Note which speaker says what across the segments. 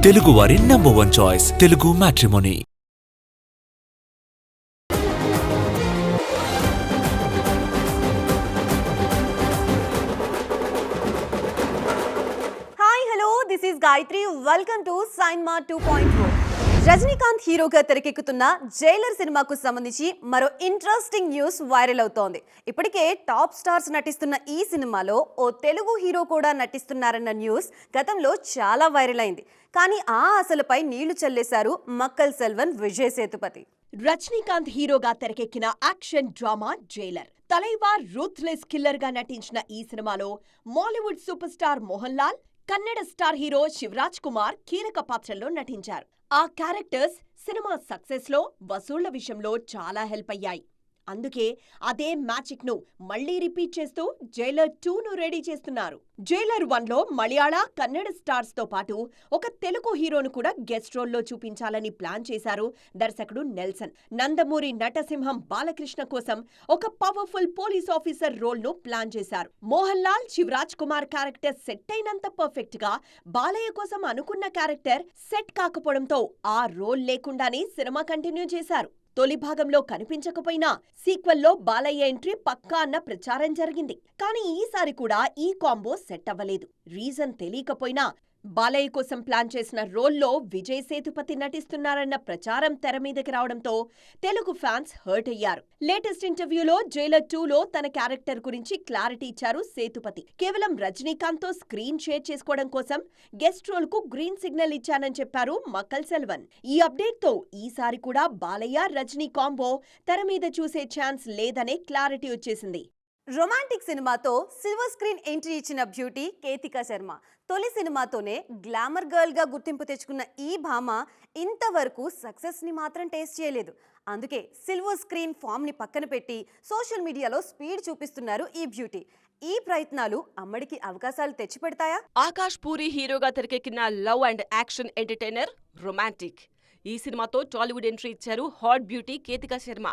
Speaker 1: తెలుగువారి #1 choice Telugu matrimony.
Speaker 2: Hi hello, this is Gayatri. Welcome to cinema 2.0. Rajinikanth హీరోగా తెరకెక్కుతున్న జైలర్ సినిమాకు సంబంధించి మరో ఇంట్రెస్టింగ్ న్యూస్ వైరల్ అవుతోంది. ఇప్పటికే టాప్ స్టార్స్ నటిస్తున్న ఈ సినిమాలో ఓ తెలుగు హీరో కూడా నటిస్తున్నారన్న న్యూస్ గతంలో చాలా వైరల్ అయింది. కానీ ఆ ఆశలపై నీళ్లు చల్లేశారు మక్కల్ సెల్వన్ విజయ్ సేతుపతి.
Speaker 3: రజనీకాంత్ హీరోగా తెరకెక్కిన action drama Jailer. Thalaivar ruthless killer గా నటించిన ఈ సినిమాలో Mollywood super star Mohan Lal, Kannada star hero Shivaraj Kumar కీలక పాత్రల్లో నటించారు. ఆ క్యారెక్టర్స్ సినిమా సక్సెస్ లో, వసూళ్ల విషయంలో చాలా హెల్ప్ అయ్యాయి. అందుకే అదే మ్యాజిక్ ను మళ్లీ రిపీట్ చేస్తూ జైలర్ 2ను రెడీ చేస్తున్నారు. జైలర్ 1లో మలయాళ, కన్నడ స్టార్స్ తో పాటు ఒక తెలుగు హీరోను కూడా గెస్ట్ రోల్లో చూపించాలని ప్లాన్ చేశారు దర్శకుడు నెల్సన్. నందమూరి నటసింహం బాలకృష్ణ కోసం ఒక పవర్ఫుల్ పోలీస్ ఆఫీసర్ రోల్ ను ప్లాన్ చేశారు. మోహన్ లాల్, శివరాజ్ కుమార్ క్యారెక్టర్ సెట్ అయినంత పర్ఫెక్ట్ గా బాలయ్య కోసం అనుకున్న క్యారెక్టర్ సెట్ కాకపోవడంతో ఆ రోల్ లేకుండానే సినిమా కంటిన్యూ చేశారు. తొలి భాగంలో కనిపించకపోయినా సీక్వెల్లో బాలయ్య ఎంట్రీ పక్కా అన్న ప్రచారం జరిగింది. కానీ ఈసారి కూడా ఈ కాంబో సెట్ అవ్వలేదు. రీజన్ తెలియకపోయినా బాలయ్య కోసం ప్లాన్ చేసిన రోల్లో విజయ్ సేతుపతి నటిస్తున్నారన్న ప్రచారం తెర మీదకి రావడంతో తెలుగు ఫ్యాన్స్ హర్ట్ అయ్యారు. లేటెస్ట్ ఇంటర్వ్యూలో జైలర్ 2లో తన క్యారెక్టర్ గురించి క్లారిటీ ఇచ్చారు సేతుపతి. కేవలం రజనీకాంత్ తో స్క్రీన్ షేర్ చేసుకోవడం కోసం గెస్ట్ రోల్ కు గ్రీన్ సిగ్నల్ ఇచ్చానని చెప్పారు మక్కల్ సెల్వన్. ఈ అప్డేట్ తో ఈసారి కూడా బాలయ్య, రజనీ కాంబో తెర మీద చూసే ఛాన్స్ లేదనే క్లారిటీ వచ్చేసింది.
Speaker 2: రొమాంటిక్ సినిమాతో సిల్వర్ స్క్రీన్ ఎంట్రీ ఇచ్చిన బ్యూటీ కేతికా శర్మ. తొలి సినిమాతోనే గ్లామర్ గర్ల్ గా గుర్తింపు తెచ్చుకున్న ఈ భామ ఇంతవరకు సక్సెస్ ని మాత్రం టేస్ట్ చేయలేదు. అందుకే సిల్వర్ స్క్రీన్ ఫామ్ ని పక్కన పెట్టి సోషల్ మీడియాలో స్పీడ్ చూపిస్తున్నారు ఈ బ్యూటీ. ఈ ప్రయత్నాలు అమ్మడికి అవకాశాలు తెచ్చిపెడతాయా?
Speaker 4: ఆకాష్ పూరి హీరోగా తెరకెక్కిన love and action entertainer romantic. ఈ సినిమాతో టాలీవుడ్ ఎంట్రీ ఇచ్చారు హాట్ బ్యూటీ కేతికా శర్మ.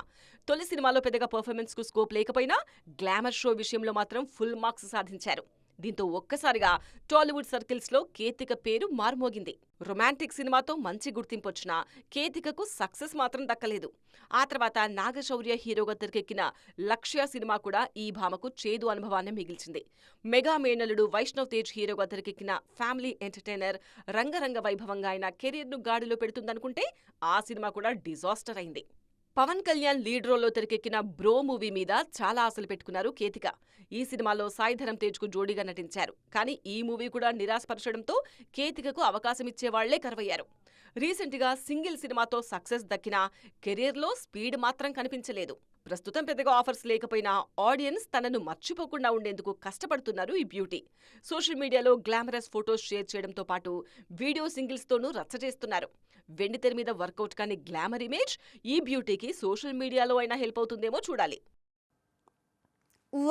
Speaker 4: తొలి సినిమాలో పెద్దగా పర్ఫార్మెన్స్ కు స్కోప్ లేకపోయినా గ్లామర్ షో విషయంలో మాత్రం ఫుల్ మార్క్స్ సాధించారు. దీంతో ఒక్కసారిగా టాలీవుడ్ సర్కిల్స్ లో కేతిక పేరు మారుమోగింది. రొమాంటిక్ సినిమాతో మంచి గుర్తింపు వచ్చినా కేతికకు సక్సెస్ మాత్రం దక్కలేదు. ఆ తర్వాత నాగశౌర్య హీరోగా తెరకెక్కిన లక్ష్య సినిమా కూడా ఈ భామకు చేదు అనుభవాన్ని మిగిల్చింది. మెగా మేనలుడు వైష్ణవ్ తేజ్ హీరోగా తెరకెక్కిన ఫ్యామిలీ ఎంటర్టైనర్ రంగరంగ వైభవంగా ఆయన కెరీర్ ను గాడిలో పెడుతుందనుకుంటే ఆ సినిమా కూడా డిజాస్టర్ అయింది. పవన్ కళ్యాణ్ లీడ్ రోల్లో తెరకెక్కిన బ్రో మూవీ మీద చాలా ఆశలు పెట్టుకున్నారు కేతిక. ఈ సినిమాలో సాయిధరం తేజ్ కు జోడీగా నటించారు. కానీ ఈ మూవీ కూడా నిరాశపరచడంతో కేతికకు అవకాశం ఇచ్చేవాళ్లే కరువయ్యారు. రీసెంట్ గా సింగిల్ సినిమాతో సక్సెస్ దక్కినా కెరీర్లో స్పీడ్ మాత్రం కనిపించలేదు. ప్రస్తుతం పెద్దగా ఆఫర్స్ లేకపోయినా ఆడియన్స్ తనను మర్చిపోకుండా ఉండేందుకు కష్టపడుతున్నారు ఈ బ్యూటీ. సోషల్ మీడియాలో గ్లామరస్ ఫోటోస్ షేర్ చేయడంతో పాటు వీడియో సింగిల్స్ తోనూ రచ్చ చేస్తున్నారు. వెండితెర మీద వర్కౌట్ కాని గ్లామర్ ఇమేజ్ ఈ బ్యూటీకి సోషల్ మీడియాలో అయినా హెల్ప్ అవుతుందేమో చూడాలి.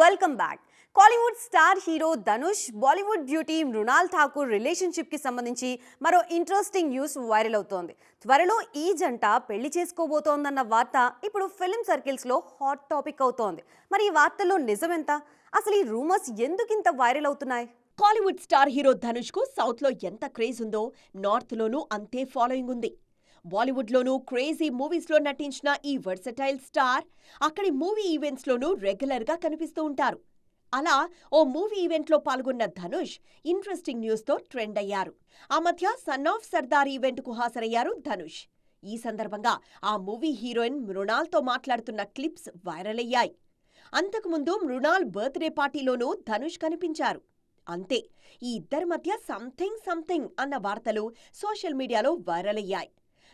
Speaker 2: Welcome back. Kollywood star hero Dhanush, Bollywood beauty Mrinal Thakur relationship కి సంబంధించి మరో ఇంట్రెస్టింగ్ న్యూస్ వైరల్ అవుతోంది. త్వరలో ఈ జంట పెళ్లి చేసుకోబోతోందన్న వార్త ఇప్పుడు ఫిల్మ్ సర్కిల్స్ లో హాట్ టాపిక్ అవుతోంది. మరి ఈ వార్తలో నిజమెంత? అసలు ఈ రూమర్స్ ఎందుకింత వైరల్ అవుతున్నాయి?
Speaker 3: కాలీవుడ్ స్టార్ హీరో ధనుష్ కు సౌత్ లో ఎంత క్రేజ్ ఉందో నార్త్ లోనూ అంతే ఫాలోయింగ్ ఉంది. బాలీవుడ్ లోనూ క్రేజీ మూవీస్ లో నటించిన ఈ వర్సటైల్ స్టార్ అక్కడి మూవీ ఈవెంట్స్ లోనూ రెగ్యులర్ గా కనిపిస్తూ ఉంటారు. అలా ఓ మూవీ ఈవెంట్ లో పాల్గొన్న ధనుష్ ఇంట్రెస్టింగ్ న్యూస్ తో ట్రెండ్ అయ్యారు. ఆ మధ్య సన్ ఆఫ్ సర్దార్ ఈవెంట్ కు హాజరయ్యారు ధనుష్. ఈ సందర్భంగా ఆ మూవీ హీరోయిన్ మృణాల్ తో మాట్లాడుతున్న క్లిప్స్ వైరల్ అయ్యాయి. అంతకుముందు మృణాల్ బర్త్డే పార్టీలోనూ ధనుష్ కనిపించారు. అంతే, ఈ ఇద్దరి మధ్య సంథింగ్ అన్న వార్తలు సోషల్ మీడియాలో వైరల్ అయ్యాయి.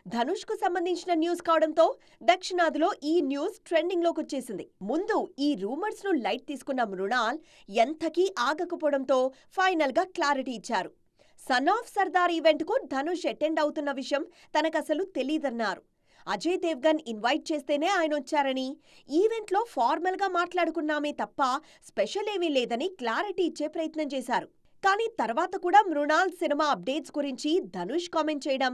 Speaker 3: ధనుష్ కు సంబంధించిన న్యూస్ కావడంతో దక్షిణాదిలో ఈ న్యూస్ ట్రెండింగ్ లోకి వచ్చేసింది. ముందు ఈ రూమర్స్ ను లైట్ తీసుకున్న మృణాల్ ఎంతకీ ఆగకపోవడంతో ఫైనల్ గా క్లారిటీ ఇచ్చారు. సన్ ఆఫ్ సర్దార్ ఈవెంట్ కు ధనుష్ అటెండ్ అవుతున్న విషయం తనకసలు తెలీదన్నారు. అజయ్ దేవ్గన్ ఇన్వైట్ చేస్తేనే ఆయన వచ్చారని, ఈవెంట్లో ఫార్మల్ గా మాట్లాడుకున్నామే తప్ప స్పెషల్ ఏమీ లేదని క్లారిటీ ఇచ్చే ప్రయత్నం చేశారు. కానీ తర్వాత కూడా మృణాల్ సినిమా అప్డేట్స్ గురించి ధనుష్ కామెంట్ చేయడం,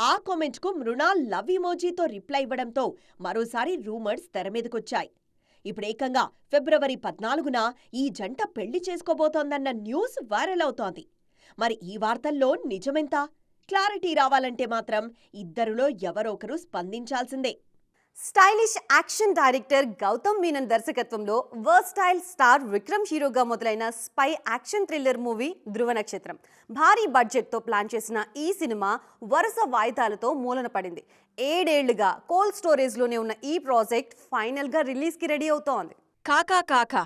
Speaker 3: ఆ కామెంట్ కు మృణాల్ లవ్ ఇమోజీతో రిప్లై ఇవ్వడంతో మరోసారి రూమర్స్ తెరమీదకొచ్చాయి. ఇప్పుడేకంగా ఫిబ్రవరి 14న ఈ జంట పెళ్లి చేసుకోబోతోందన్న న్యూస్ వైరల్ అవుతోంది. మరి ఈ వార్తల్లో నిజమెంత? క్లారిటీ రావాలంటే మాత్రం ఇద్దరిలో ఎవరో ఒకరు స్పందించాల్సిందే.
Speaker 2: Stylish action director Gautham Menon దర్శకత్వంలో వర్స్టైల్ స్టార్ విక్రమ్ హీరోగా మొదలైన spy action thriller movie Dhruva Nakshatram. భారీ బడ్జెట్తో ప్లాన్ చేసిన ఈ సినిమా వరుస వాయిదాలతో మూలన పడింది. 7 ఏళ్లుగా కోల్డ్ స్టోరేజ్లోనే ఉన్న ఈ ప్రాజెక్ట్ ఫైనల్గా రిలీజ్కి రెడీ అవుతోంది.
Speaker 4: కాకా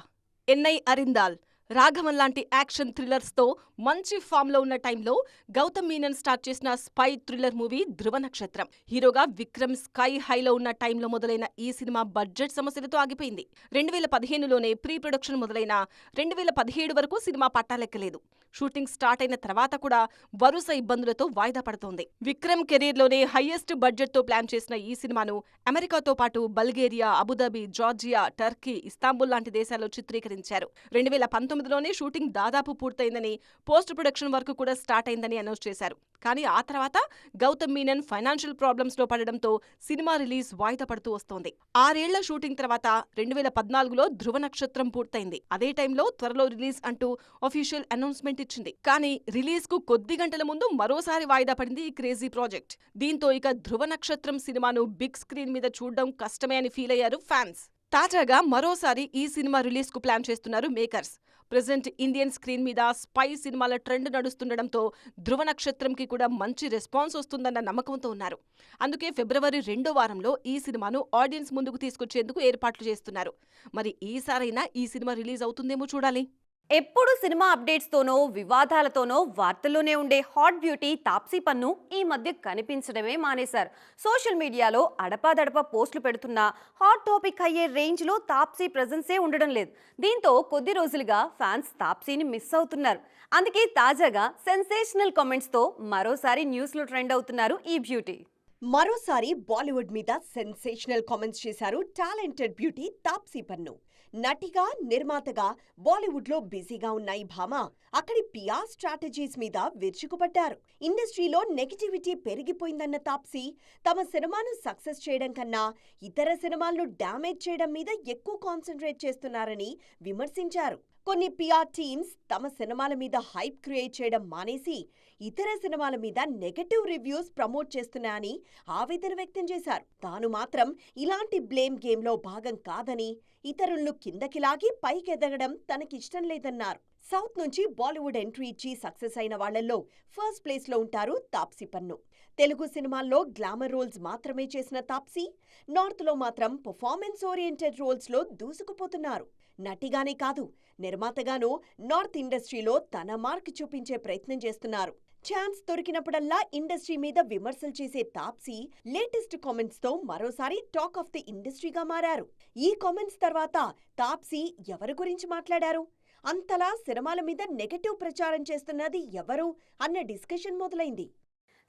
Speaker 4: ఎన్ఐ అరిందాల్, రాఘవన్ లాంటి యాక్షన్ థ్రిల్లర్స్తో మంచి ఫామ్లో ఉన్న టైంలో గౌతమ్ మీనన్ స్టార్ట్ చేసిన స్పై థ్రిల్లర్ మూవీ ధృవ నక్షత్రం. హీరోగా విక్రమ్ స్కై హైలో ఉన్న టైంలో మొదలైన ఈ సినిమా బడ్జెట్ సమస్యలతో ఆగిపోయింది. 2015లోనే ప్రీ ప్రొడక్షన్ మొదలైన 2017 వరకు సినిమా పట్టాలెక్కలేదు. షూటింగ్ స్టార్ట్ అయిన తర్వాత కూడా వరుస ఇబ్బందులతో వాయిదా పడుతోంది. విక్రమ్ కెరీర్లోనే హైయెస్ట్ బడ్జెట్తో ప్లాన్ చేసిన ఈ సినిమాను అమెరికాతో పాటు Bulgaria, Abu Dhabi, Georgia, Turkey, Istanbul లాంటి దేశాల్లో చిత్రీకరించారు. 2019లోనే షూటింగ్ దాదాపు పూర్తయిందని, పోస్ట్ ప్రొడక్షన్ వర్క్ కూడా స్టార్ట్ అయిందని అనౌన్స్ చేశారు. కానీ ఆ తర్వాత గౌతమ్ మీనన్ ఫైనాన్షియల్ ప్రాబ్లమ్స్ లో పడడంతో సినిమా రిలీజ్ వాయిదా పడుతూ వస్తోంది. 6 ఏళ్ల షూటింగ్ తర్వాత 2014లో ధృవ నక్షత్రం పూర్తయింది. అదే టైంలో త్వరలో రిలీజ్ అంటూ అఫీషియల్ అనౌన్స్మెంట్ ఇచ్చింది. కానీ రిలీజ్ కు కొద్ది గంటల ముందు మరోసారి వాయిదా పడింది ఈ క్రేజీ ప్రాజెక్ట్. దీంతో ఇక ధృవ నక్షత్రం సినిమాను బిగ్ స్క్రీన్ మీద చూడడం కష్టమే అని ఫీల్ అయ్యారు ఫ్యాన్స్. తాజాగా మరోసారి ఈ సినిమా రిలీజ్ కు ప్లాన్ చేస్తున్నారు మేకర్స్. ప్రెజెంట్ ఇండియన్ స్క్రీన్ మీద స్పై సినిమాల ట్రెండ్ నడుస్తుండడంతో ధృవ నక్షత్రంకి కూడా మంచి రెస్పాన్స్ వస్తుందన్న నమ్మకంతో ఉన్నారు. అందుకే ఫిబ్రవరి 2వ వారంలో ఈ సినిమాను ఆడియన్స్ ముందుకు తీసుకొచ్చేందుకు ఏర్పాట్లు చేస్తున్నారు. మరి ఈసారైనా ఈ సినిమా రిలీజ్ అవుతుందేమో చూడాలి.
Speaker 2: ఎప్పుడు సినిమా అప్డేట్స్తోనో వివాదాలతోనో వార్తల్లోనే ఉండే హాట్ బ్యూటీ తాప్సీ పన్ను ఈ మధ్య కనిపించడమే మానేశారు. సోషల్ మీడియాలో అడపాదడపా పోస్టులు పెడుతున్నా హాట్ టాపిక్ అయ్యే రేంజ్లో తాప్సీ ప్రెజెన్సే ఉండడం లేదు. దీంతో కొద్ది రోజులుగా ఫ్యాన్స్ తాప్సీని మిస్ అవుతున్నారు. అందుకే తాజాగా సెన్సేషనల్ కామెంట్స్తో మరోసారి న్యూస్లో ట్రెండ్ అవుతున్నారు ఈ బ్యూటీ.
Speaker 3: మరోసారి బాలీవుడ్ మీద సెన్సేషనల్ కామెంట్స్ చేశారు టాలెంటెడ్ బ్యూటీ తాప్సీ పన్ను. నటిగా, నిర్మాతగా బాలీవుడ్లో బిజీగా ఉన్న ఈ భామ అక్కడి పిఆర్ స్ట్రాటజీస్ మీద విరుచుకుపడ్డారు. ఇండస్ట్రీలో నెగటివిటీ పెరిగిపోయిందన్న తాప్సీ తమ సినిమాను సక్సెస్ చేయడం కన్నా ఇతర సినిమాలను డ్యామేజ్ చేయడం మీద ఎక్కువ కాన్సంట్రేట్ చేస్తున్నారని విమర్శించారు. కొన్ని పిఆర్ టీమ్స్ తమ సినిమాల మీద హైప్ క్రియేట్ చేయడం మానేసి ఇతర సినిమాల మీద నెగటివ్ రివ్యూస్ ప్రమోట్ చేస్తున్నాయని ఆవేదన వ్యక్తం చేశారు. తాను మాత్రం ఇలాంటి బ్లేమ్ గేమ్లో భాగం కాదని, ఇతరులను కిందకి లాగి పైకెదగడం తనకిష్టం లేదన్నారు. సౌత్ నుంచి బాలీవుడ్ ఎంట్రీ ఇచ్చి సక్సెస్ అయిన వాళ్లలో ఫస్ట్ ప్లేస్లో ఉంటారు తాప్సీ పన్ను. తెలుగు సినిమాల్లో గ్లామర్ రోల్స్ మాత్రమే చేసిన తాప్సీ నార్త్లో మాత్రం పర్ఫార్మెన్స్ ఓరియంటెడ్ రోల్స్లో దూసుకుపోతున్నారు. నటిగానే కాదు, నిర్మాతగానూ నార్త్ ఇండస్ట్రీలో తన మార్క్ చూపించే ప్రయత్నం చేస్తున్నారు. ఛాన్స్ దొరికినప్పుడల్లా ఇండస్ట్రీ మీద విమర్శలు చేసే తాప్సీ లేటెస్ట్ కామెంట్స్ తో మరోసారి టాక్ ఆఫ్ ది ఇండస్ట్రీగా మారారు. ఈ కామెంట్స్ తర్వాత తాప్సీ ఎవరి గురించి మాట్లాడారు? అంతలా సినిమాల మీద నెగటివ్ ప్రచారం చేస్తున్నది ఎవరు అన్న డిస్కషన్ మొదలైంది.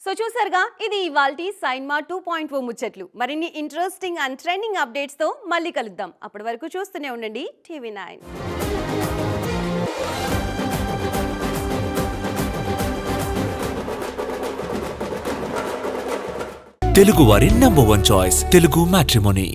Speaker 2: సో చూసారుగా, ఇది ఇవాల్టి సైన్మా 2.0 ముచ్చట్లు. మరిన్ని ఇంట్రెస్టింగ్ అండ్ ట్రెండింగ్ అప్డేట్స్తో మళ్ళీ కలుద్దాం. అప్పటి వరకు చూస్తూనే ఉండండి TV9.
Speaker 1: తెలుగు వారి నంబర్ 1 చాయిస్ తెలుగు మ్యాట్రిమోనీ.